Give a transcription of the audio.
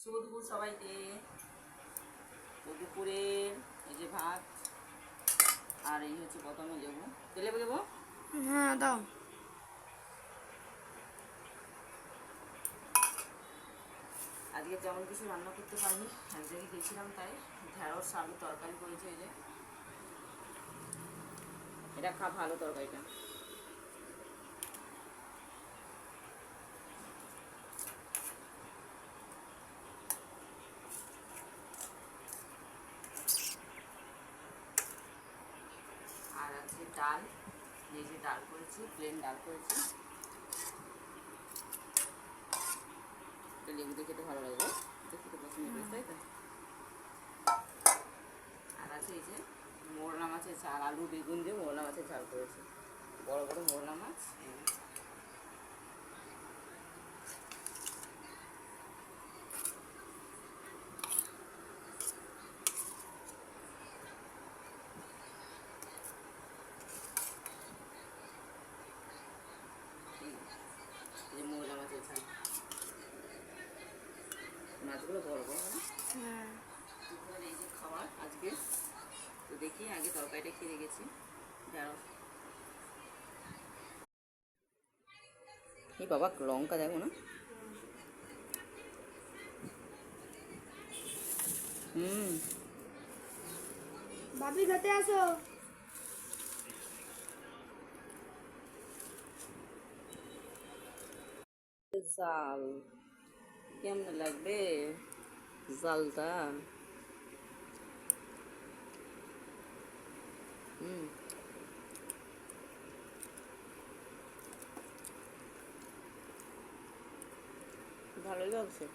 শুভ দুপুর সবাইকে। তো দুপুরে এই যে ভাত আর এই হচ্ছে প্রথমে লেবু। লেবু দেবো? হ্যাঁ দাও। আজকে তেমন কিছু রান্না করতে পারিনি, এক জায়গায় গেছিলাম তাই ঢেঁড়স আলু তরকারি করেছে। এই যে এটা ভালো তরকারিটা। আর আছে ডাল, এই যে ডাল করেছি, প্লেন ডাল করেছি। লেবু দিয়ে খেতে ভালো লাগবে, খেতে পছন্দ করিস তাই তো। আর আছে এই যে মোরলা মাছের ঝাল, আলু বেগুন দিয়ে মোরলা মাছের ঝাল করেছি, বড় বড় মোরলা মাছ। এই মোরলা মাছের ঝাল, মাছগুলো বড় বড় না। হ্যাঁ দুপুরের এই যে খাবার আজকে। তো দেখি আগে তরকারিটা খেয়ে গেছি। ঢেঁড়স, এই বাবা লঙ্কা দেখো না। ভাবি খেতে আসো। জাল কেমন লাগবে জালটা? ভালোই লাগছে।